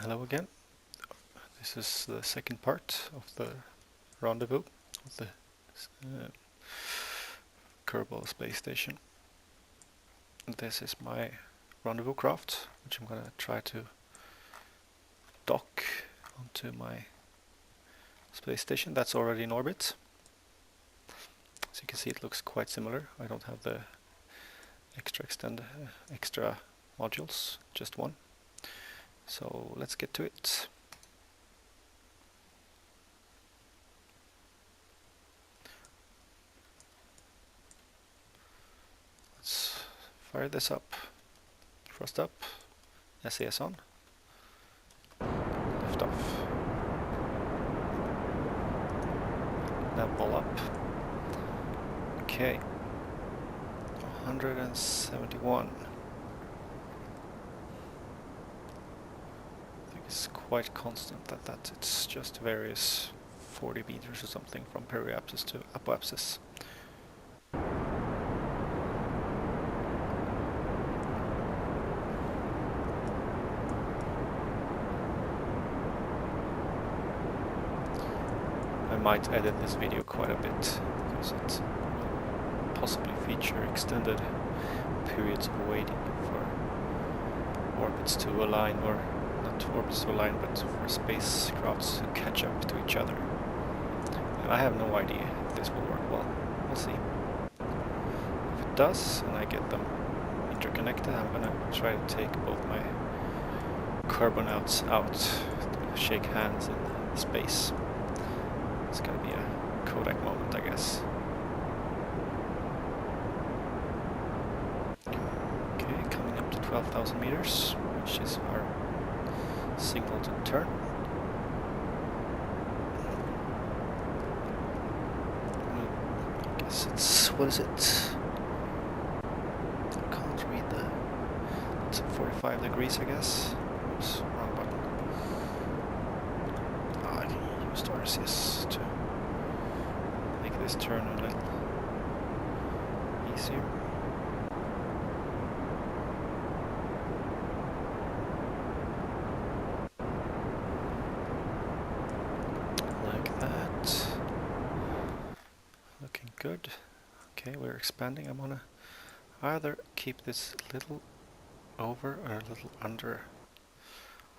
Hello again. This is the second part of the Rendezvous of the Kerbal Space Station. This is my Rendezvous craft, which I'm gonna try to dock onto my space station that's already in orbit. As you can see, it looks quite similar. I don't have the extra modules, just one. So let's get to it. Let's fire this up. Thrust up. SAS on. Lift off. Level up. Okay. 171. I think it's quite constant that it's just various 40 meters or something from periapsis to apoapsis. I might edit this video quite a bit because it will possibly feature extended periods of waiting for orbits to align, or not orbits to align, but for spacecrafts to catch up to each other. And I have no idea if this will work well. We'll see. If it does, and I get them interconnected, I'm gonna try to take both my carbonauts out to shake hands in space. It's gonna be a Kodak moment, I guess. Okay, coming up to 12,000 meters, which is our signal to turn. I guess it's, what is it? I can't read the, it's 45 degrees, I guess. Oops, wrong button. I can use the RCS to make this turn a little easier. Looking good. Okay, we're expanding. I'm gonna either keep this a little over or a little under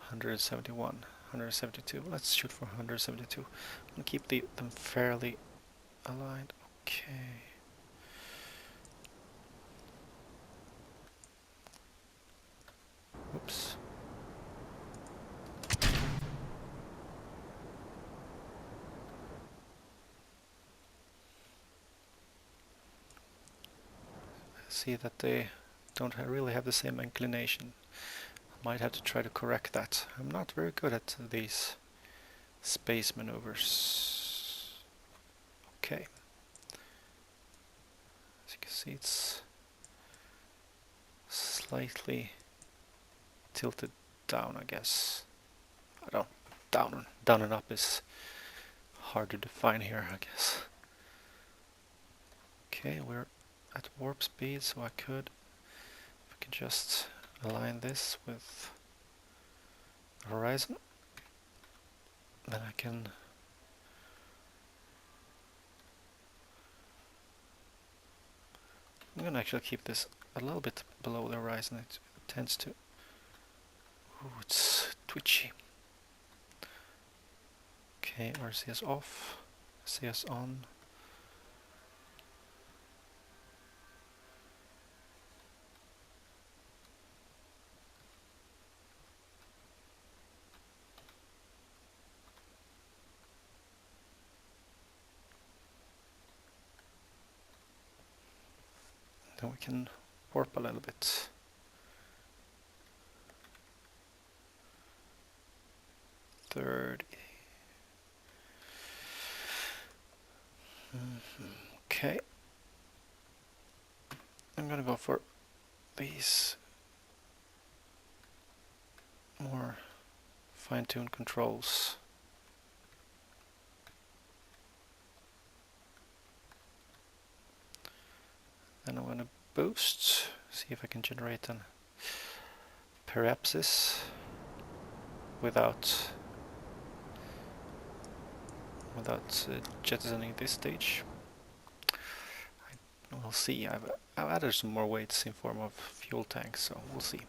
171, 172. Let's shoot for 172. I'm gonna keep them fairly aligned. Okay. Oops. See that they don't really have the same inclination. I might have to try to correct that. I'm not very good at these space maneuvers. Okay. As you can see, it's slightly tilted down, I guess. I don't. Down and up is hard to define here, I guess. Okay, we're at warp speed, so I can just align this with the horizon. Then I can I'm gonna actually keep this a little bit below the horizon. It tends to, ooh, it's twitchy. Okay, RCS off, CS on. Then we can warp a little bit. Okay. I'm gonna go for these more fine-tuned controls. Then I'm gonna boost, see if I can generate an periapsis. without jettisoning this stage. We'll see. I've added some more weights in form of fuel tanks, so we'll see.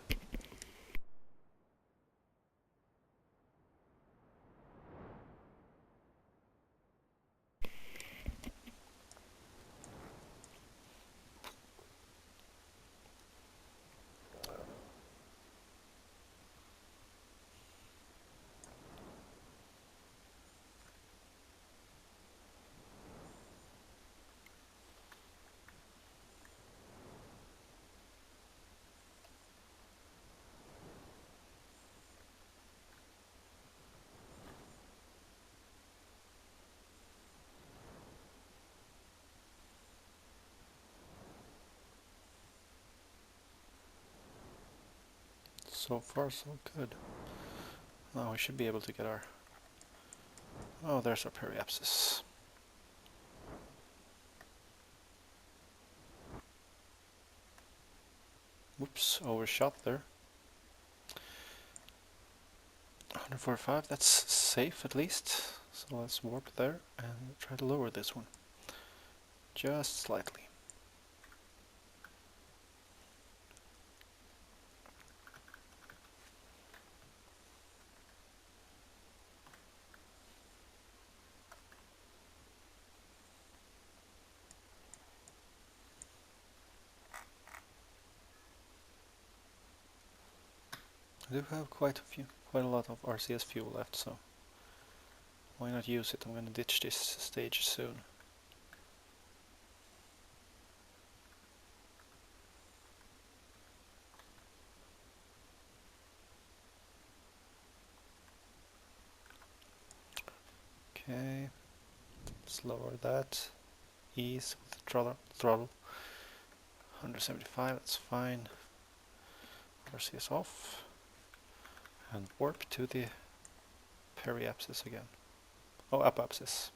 So far, so good. Now we should be able to get our... Oh, there's our periapsis. Whoops, overshot there. 145, that's safe at least. So let's warp there and try to lower this one. Just slightly. I do have quite a lot of RCS fuel left, so why not use it? I'm gonna ditch this stage soon. Okay, let's lower that. Ease with the throttle. 175, that's fine. RCS off. And warp to the periapsis again. Oh, apopsis.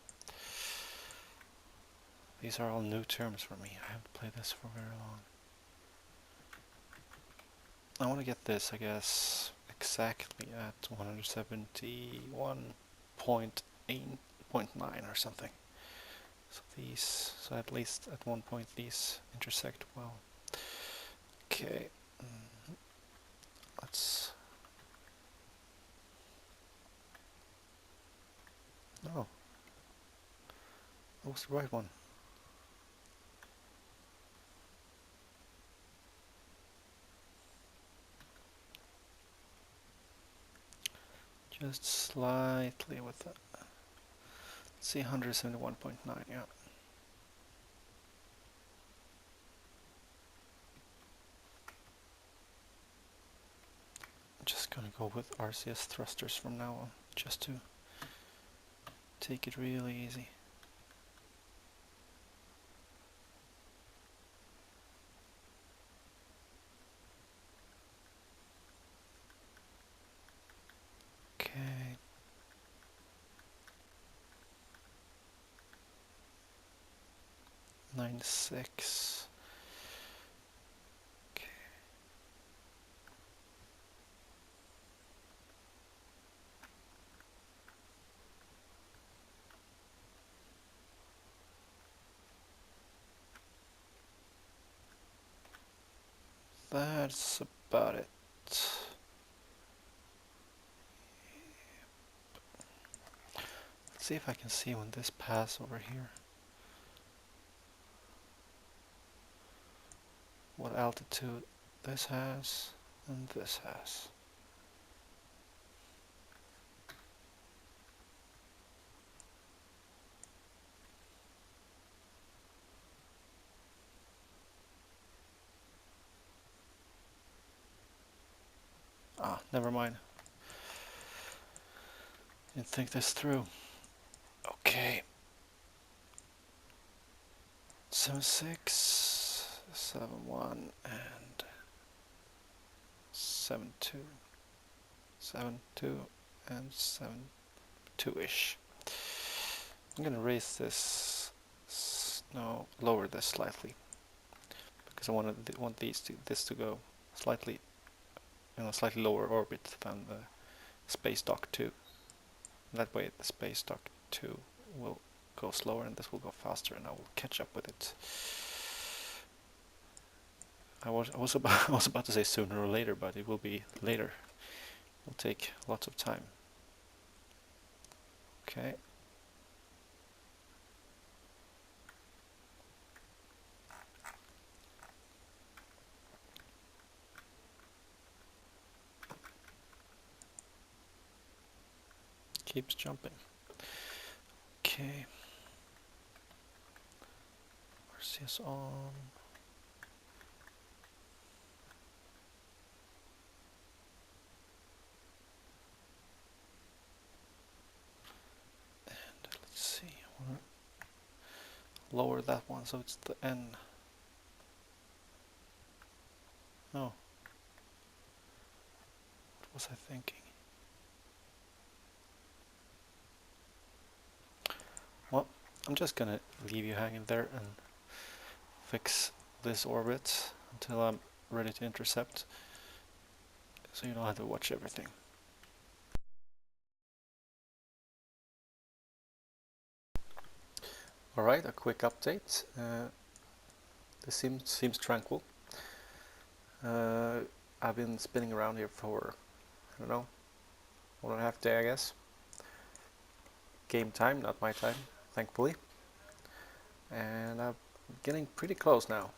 These are all new terms for me. I haven't played this for very long. I want to get this, I guess, exactly at 171.8.9 or something. So at least at one point these intersect well. Okay. Let's... No. That was the right one. Just slightly with that. Let's see, 171.9, yeah. I'm just gonna go with RCS thrusters from now on, just to take it really easy. Okay. $96. Okay. That's about it. Let's see if I can see when this pass over here. What altitude this has and this has. Ah, never mind. Didn't think this through. Okay. 76, 71, and 72. 72 and 72-ish. I'm gonna raise this, no, lower this slightly, because I want this to go slightly, slightly lower orbit than the space dock 2. That way the space dock 2 will go slower and this will go faster, and I will catch up with it. I was about to say sooner or later, but it will be later. It will take lots of time. Okay. Keeps jumping. Okay. RCS on. And let's see. I want to lower that one so it's the N. Oh. What was I thinking? Well, I'm just gonna leave you hanging there and fix this orbit until I'm ready to intercept, so you don't have to watch everything. Alright, a quick update. This seems tranquil. I've been spinning around here for, I don't know, 1.5 days, I guess. Game time, not my time, thankfully. And I'm getting pretty close now.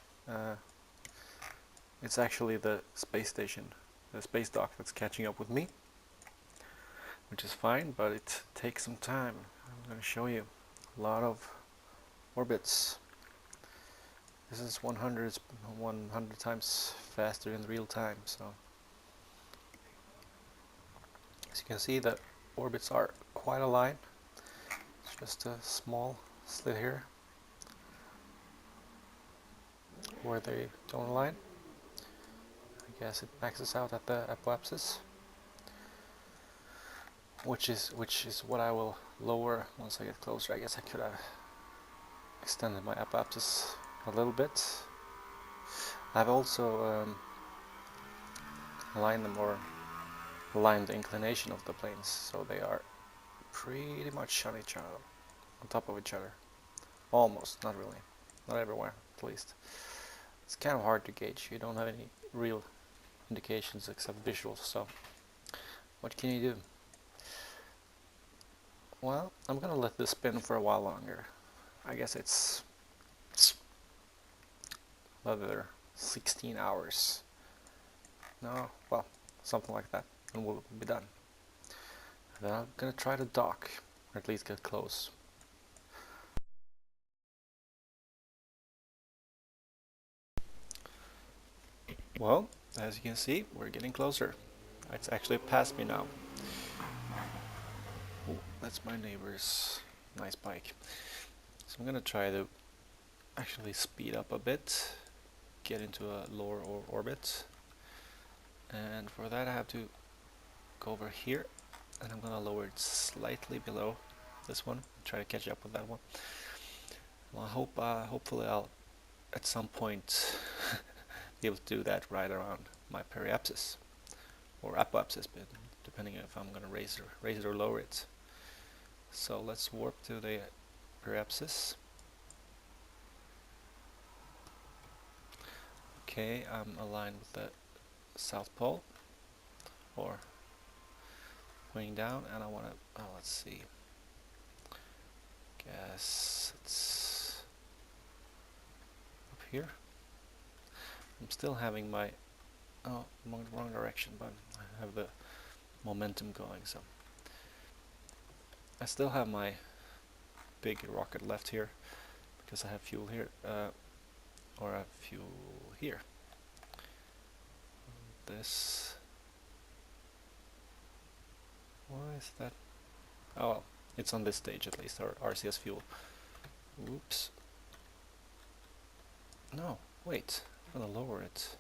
It's actually the space station, the space dock, that's catching up with me, which is fine, but it takes some time. I'm going to show you a lot of orbits. This is 100 times faster in real time, so as you can see, the orbits are quite aligned. It's just a small slit here where they don't align. I guess it maxes out at the apoapsis, which is what I will lower once I get closer. I guess I could have extended my apoapsis a little bit. I've also aligned them, or aligned the inclination of the planes, so they are pretty much on each other, on top of each other. Almost, not really, not everywhere at least. It's kind of hard to gauge. You don't have any real indications except visuals, so what can you do? Well, I'm gonna let this spin for a while longer. I guess it's another 16 hours. No, well, something like that, and we'll be done. Then I'm gonna try to dock, or at least get close. Well, as you can see, we're getting closer. It's actually past me now. Ooh, that's my neighbor's nice bike. So I'm gonna try to actually speed up a bit, get into a lower orbit, and for that I have to go over here, and I'm gonna lower it slightly below this one, try to catch up with that one. Well, I hope, hopefully I'll at some point be able to do that right around my periapsis, or apoapsis, depending if I'm gonna raise it or lower it. So let's warp to the periapsis. Okay, I'm aligned with the south pole, or pointing down, and I want to, let's see, guess it's up here. I'm still having my, oh, wrong direction, but I have the momentum going, so I still have my big rocket left here, because I have fuel here, or I have fuel here. This, why is that? Oh well, it's on this stage at least, or RCS fuel. Oops. No, wait, I'm gonna lower it.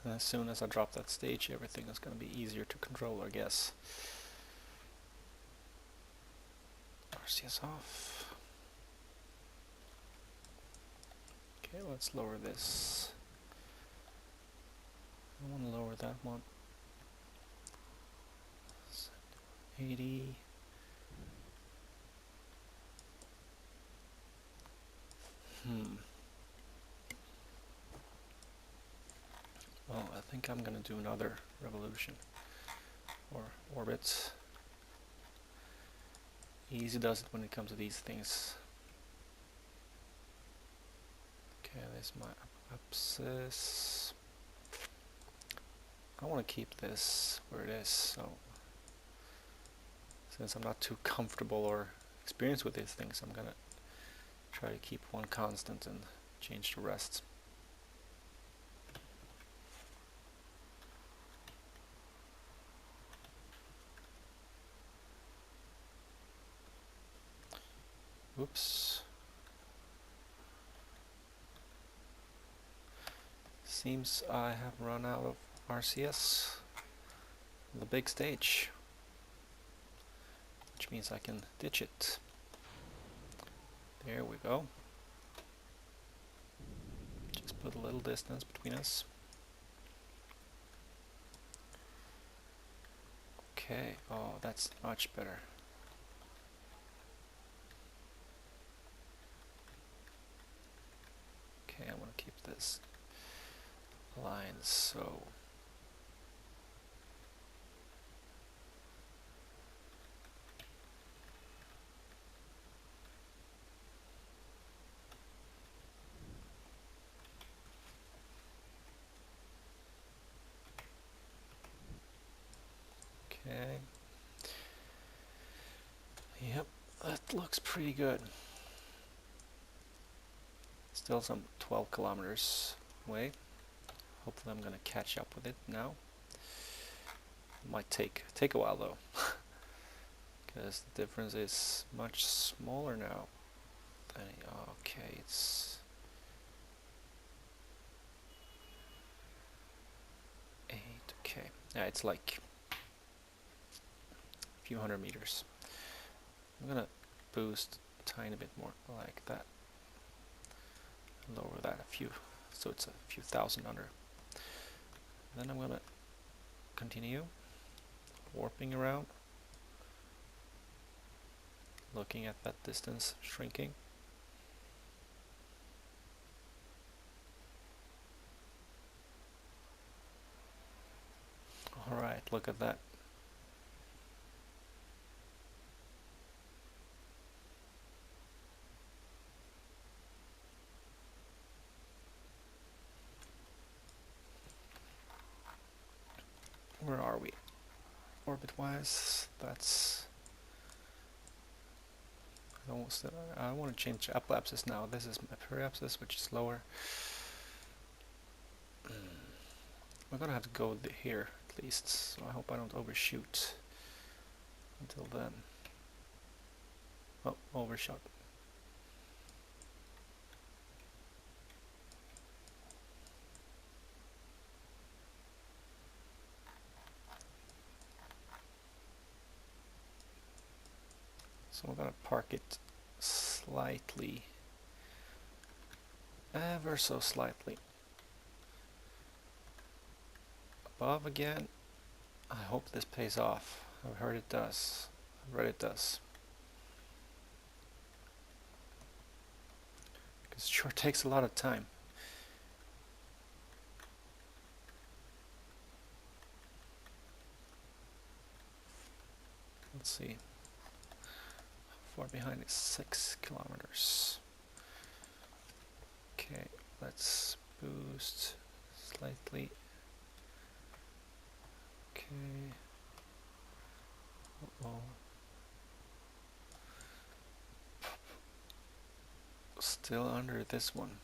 And as soon as I drop that stage, everything is gonna be easier to control, I guess. RCS off. Okay, let's lower this. I want to lower that one. 80. Well, I think I'm gonna do another revolution or orbit. Easy does it when it comes to these things. Okay, there's my abscess. I want to keep this where it is, so since I'm not too comfortable or experienced with these things, I'm gonna try to keep one constant and change the rest. Oops. Seems I have run out of RCS on the big stage, which means I can ditch it. There we go. Just put a little distance between us. Okay, oh, that's much better. Okay, I want to keep this line so. Okay. Yep, that looks pretty good. Still some 12 kilometers away. Hopefully I'm gonna catch up with it now. Might take a while though, because the difference is much smaller now. Okay, it's 8. Okay, yeah, it's like a few hundred meters. I'm gonna boost a tiny bit more, like that. Lower that a few, so it's a few thousand under. Then I'm gonna continue warping around, looking at that distance shrinking. Alright, look at that. Where are we? Orbit-wise, that's... I want to change apoapsis now. This is my periapsis, which is lower. We're gonna have to go here at least, so I hope I don't overshoot until then. Oh, overshot. So I'm gonna park it slightly, ever so slightly above again. I hope this pays off. I've heard it does. I've read it does. Because it sure takes a lot of time. Let's see. Far behind is 6 kilometers. Okay, let's boost slightly. Okay. Uh-oh. Still under this one.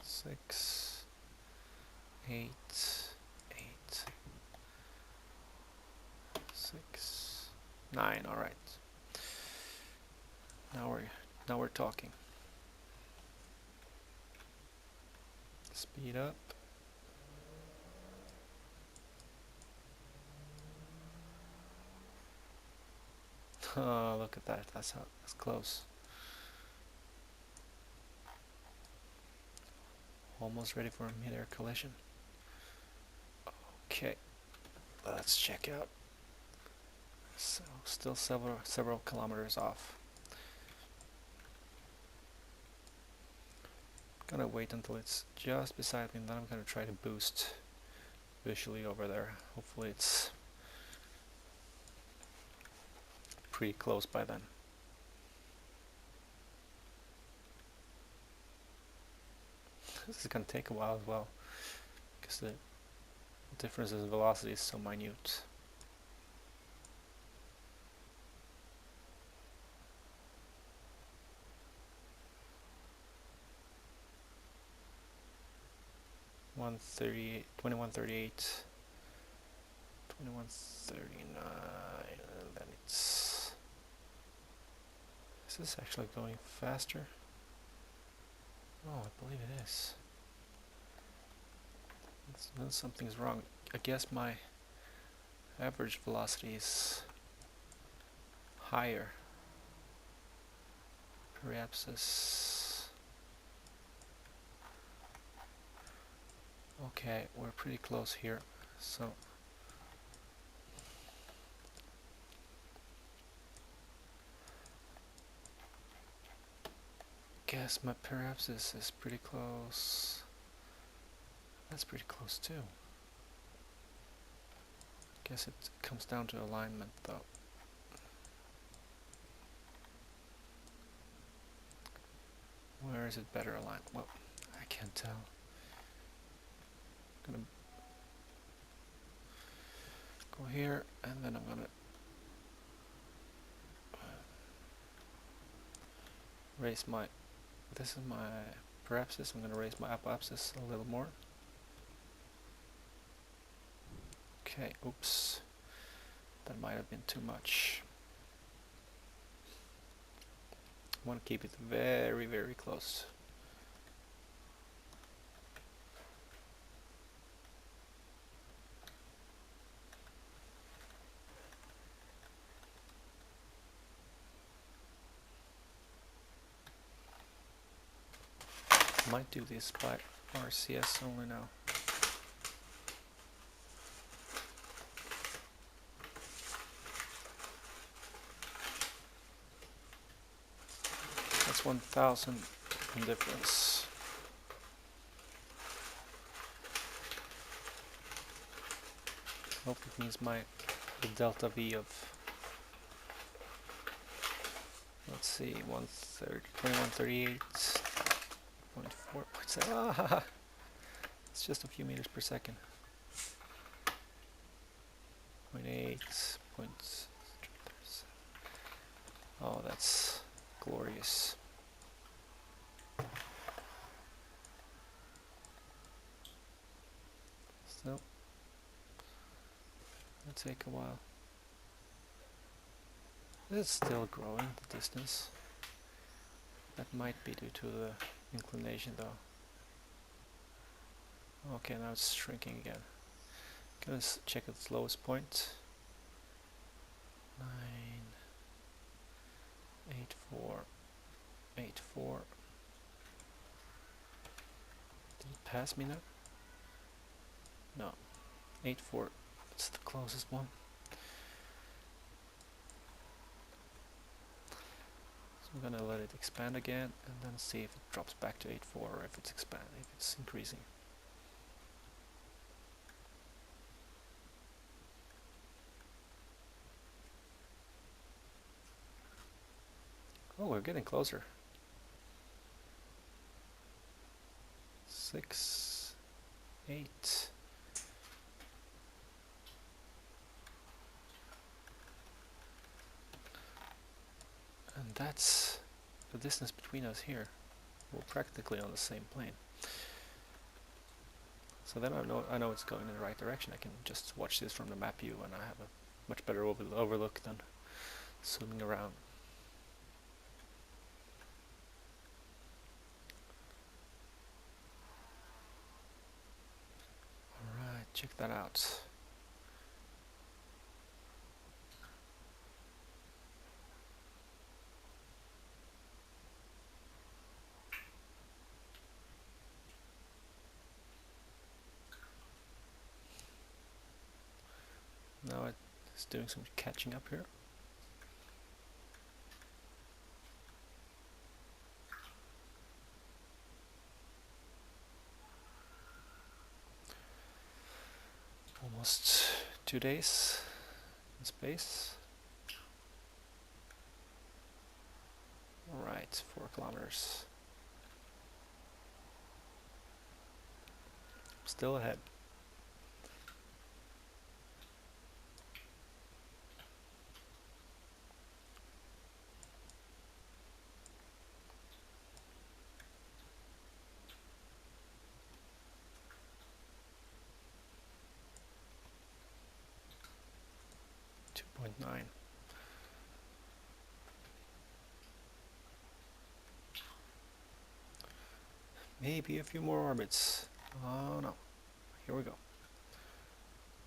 6, 8, 8, 6, 9. All right. Now we're talking. Speed up. Oh, look at that. That's close. Almost ready for a mid-air collision. Okay, let's check out. So, still several kilometers off. Gonna wait until it's just beside me, and then I'm gonna try to boost visually over there. Hopefully it's pretty close by then. This is gonna take a while as well, because the differences in velocity is so minute. One 2138, 2139, and then it's. Is this actually going faster? Oh, I believe it is. Then something's wrong. I guess my average velocity is higher. Perhaps this. Okay, we're pretty close here, so guess my perhaps this is pretty close. That's pretty close too. Guess it comes down to alignment though. Where is it better aligned? Well, I can't tell. I'm gonna go here, and then I'm gonna raise my. This is my periapsis. I'm gonna raise my apoapsis a little more. Okay, oops. That might have been too much. I want to keep it very, very close. Might do this by RCS only now. That's 1,000 in difference. Hope it means the delta V of, let's see, 2138.4.7. Ah, it's just a few meters per second. 0.8. Oh, that's glorious. Still, it'll take a while. It's still growing, the distance. That might be due to the inclination though. Okay, now it's shrinking again. Gonna check its lowest point. 98484. Did it pass me now? No. 84. It's the closest one. So I'm gonna let it expand again and then see if it drops back to 84 or if it's if it's increasing. Oh, we're getting closer. 6, 8. And that's the distance between us here. We're practically on the same plane. So then I know it's going in the right direction. I can just watch this from the map view and I have a much better overlook than zooming around. Alright, check that out. It's doing some catching up here. Almost 2 days in space. Alright, 4 kilometers. Still ahead. .9. Maybe a few more orbits. Oh no. Here we go.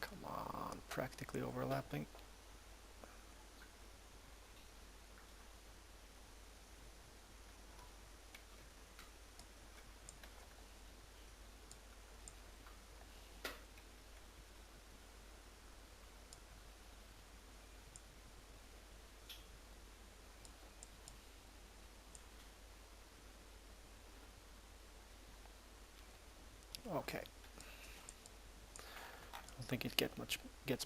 Come on, practically overlapping. Okay. I don't think it gets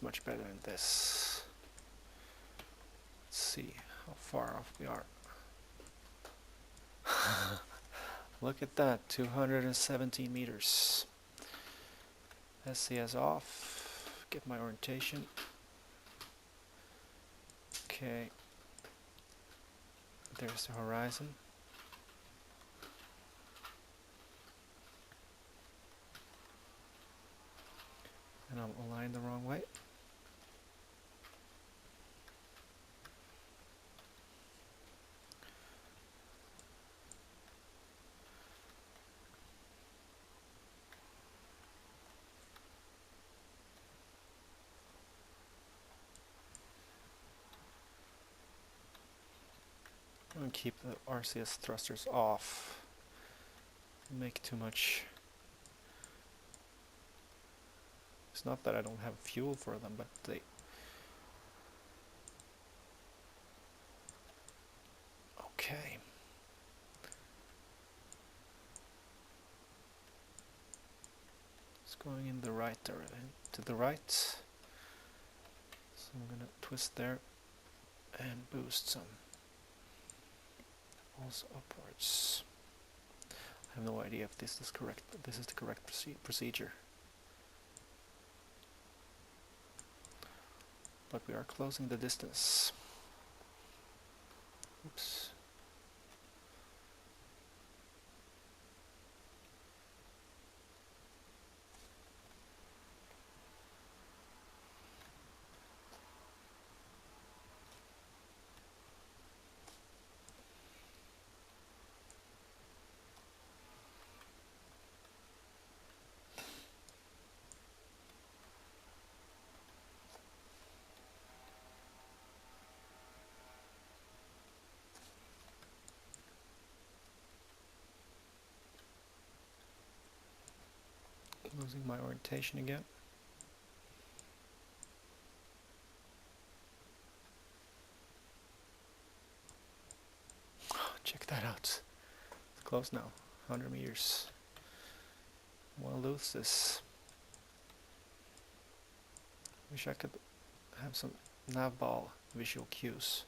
much better than this. Let's see how far off we are. Look at that, 217 meters. SCS off. Get my orientation. Okay. There's the horizon. And I'm aligned the wrong way. I'm going to keep the RCS thrusters off. Make too much. It's not that I don't have fuel for them, but they... Okay. It's going in the right direction, to the right. So I'm going to twist there and boost some. Also upwards. I have no idea if this is correct. This is the correct procedure. But we are closing the distance. Oops. Losing my orientation again. Check that out. It's close now. 100 meters. Wanna lose this. Wish I could have some nav ball visual cues.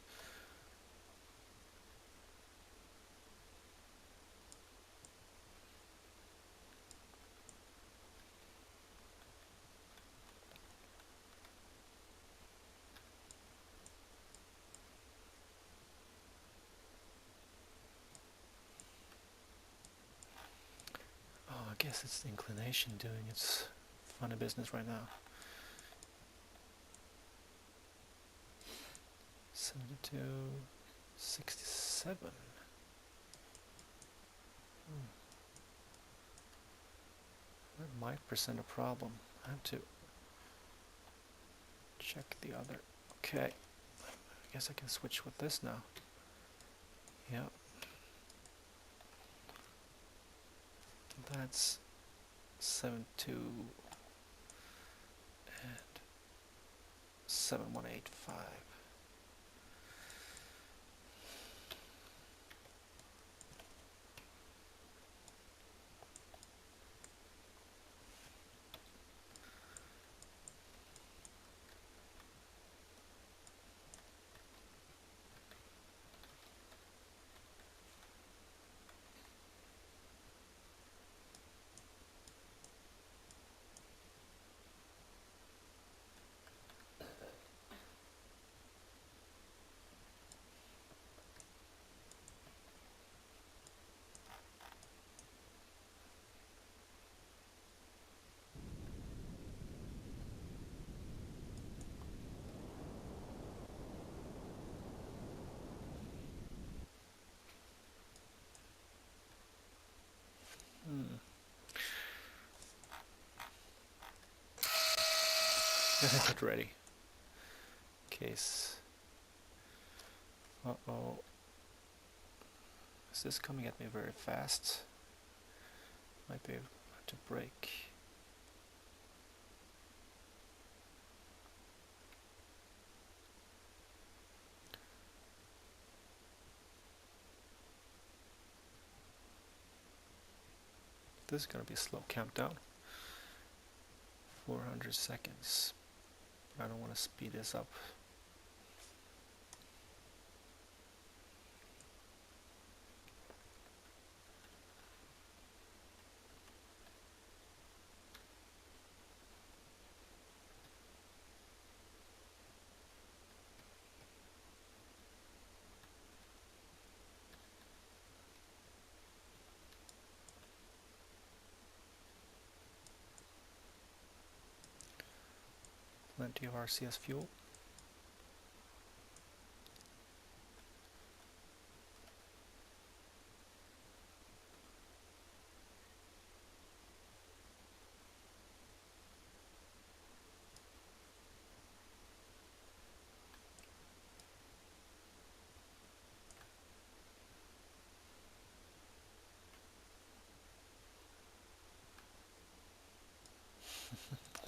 I guess it's the inclination doing its funny business right now. 72, 67. That might present a problem. I have to check the other. Okay. I guess I can switch with this now. Yeah. That's 72 and 7185. Not ready. Case. Uh-oh. Is this coming at me very fast? Might be able to brake. This is gonna be a slow countdown. 400 seconds. I don't want to speed this up. Plenty of RCS fuel.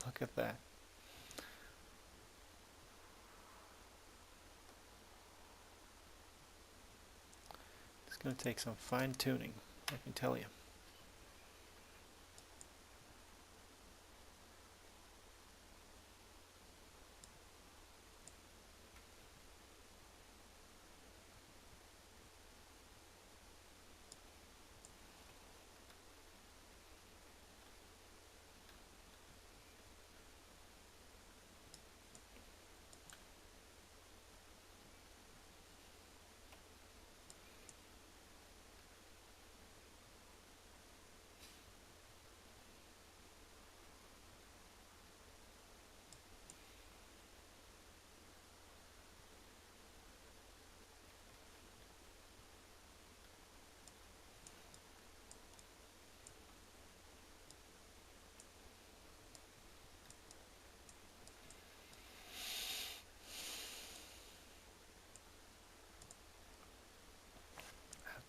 Look at that. It's going to take some fine tuning, I can tell you.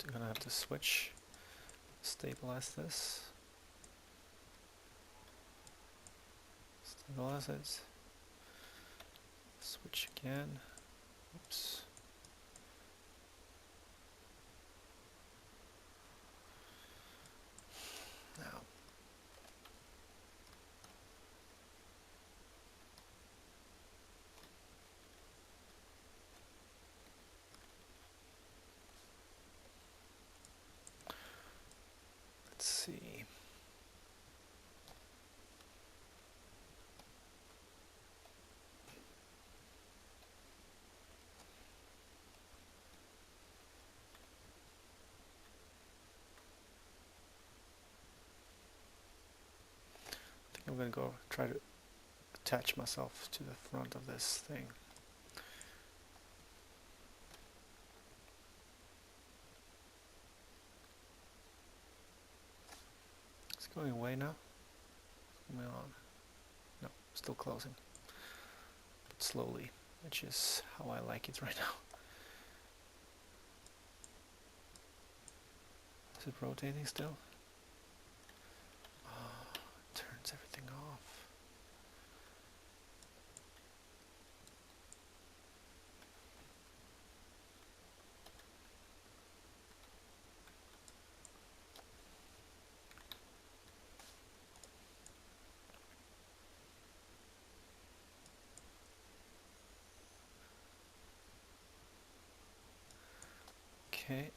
I'm gonna have to switch, stabilize this, stabilize it, switch again, oops. Now, let's see. I think I'm gonna go try to attach myself to the front of this thing. It's going away now. Coming on. No, still closing. But slowly, which is how I like it right now. Is it rotating still? Oh, it turns everything off. Okay.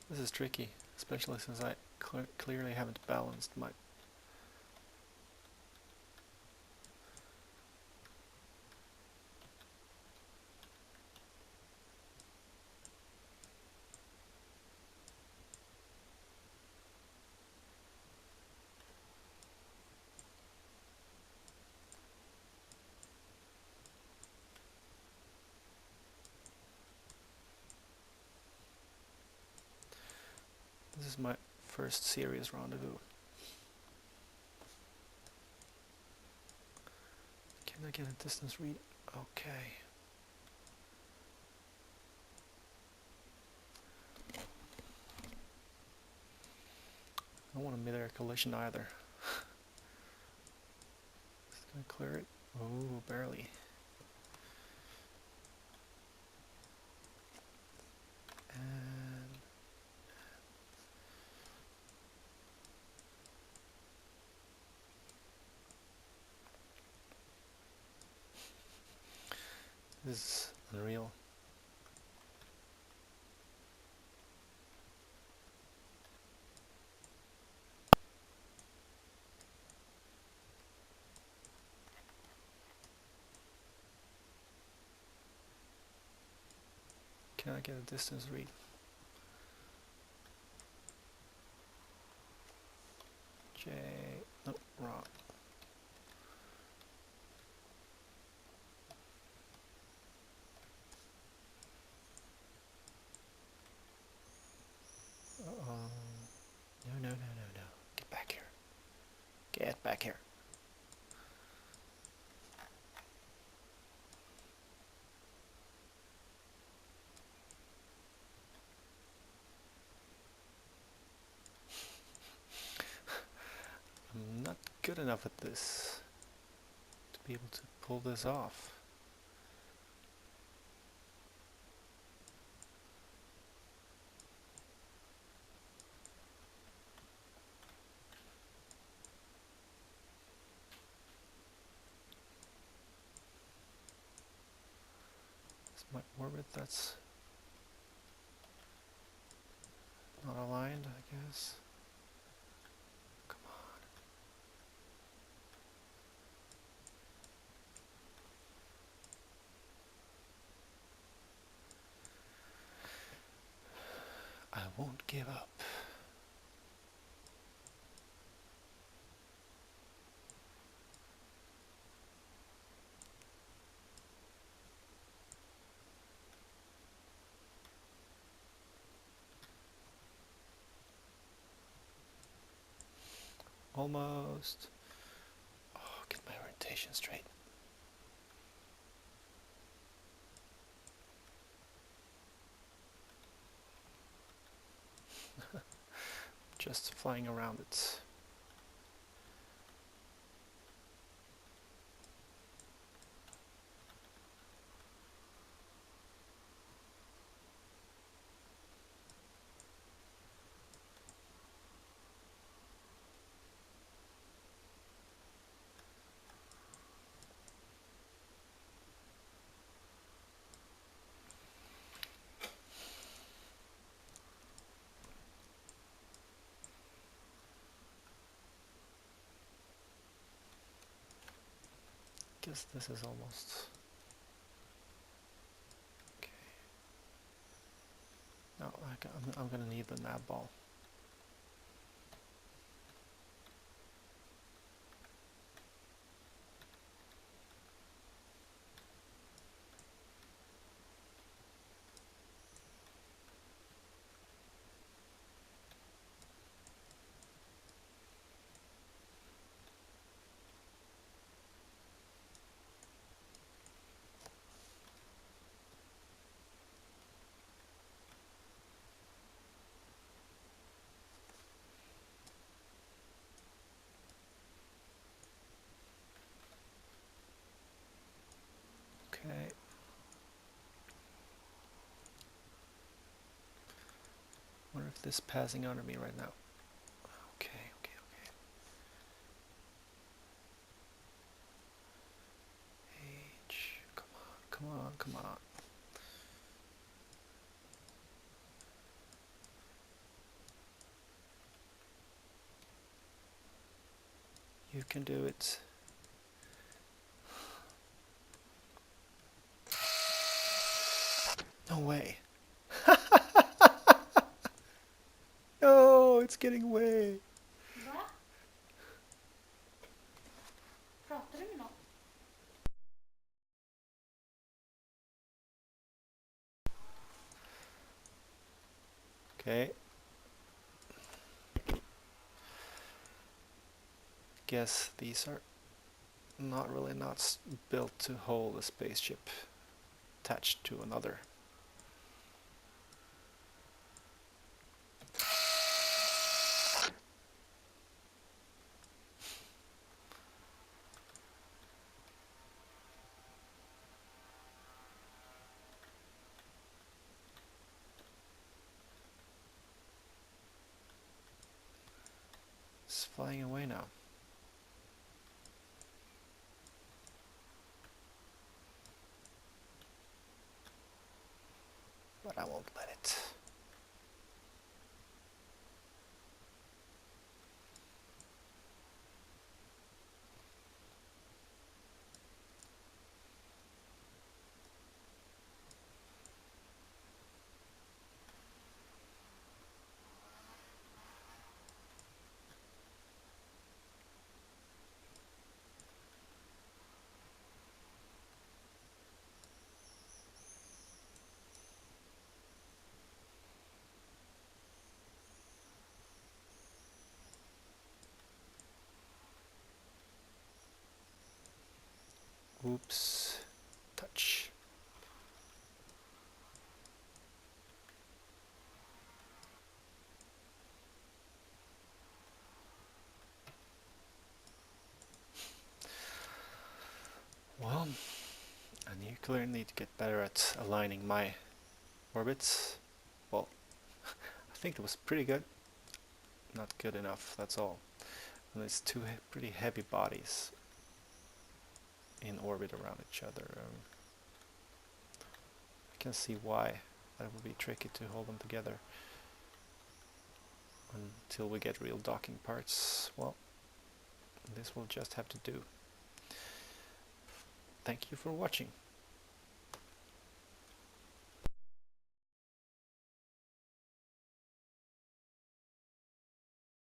This is tricky, especially since I clearly haven't balanced my... This is my first serious rendezvous. Can I get a distance read? Okay. I don't want a mid-air collision either. It's gonna clear it. Oh, barely. And this is unreal. Can I get a distance read? J... No, wrong. Uh-oh. No, no, no, no, no. Get back here. Get back here. I'm not good enough at this to be able to pull this off. It's my orbit that's not aligned, I guess. Come on. I won't give up. Almost. Oh, get my orientation straight. Just flying around it. Guess this is almost okay. No, I'm gonna need the nav ball. have this passing under me right now. Okay. H, come on. You can do it. No way. No, it's getting away. Va? Pratar du med någon? Okay. Guess these are not really not built to hold a spaceship attached to another. It's flying away now. But I won't let it. Oops. Touch. Well, I clearly need to get better at aligning my orbits. Well, I think it was pretty good. Not good enough, that's all. And it's two pretty heavy bodies in orbit around each other. I can see why that would be tricky to hold them together until we get real docking parts. Well, this will just have to do. Thank you for watching.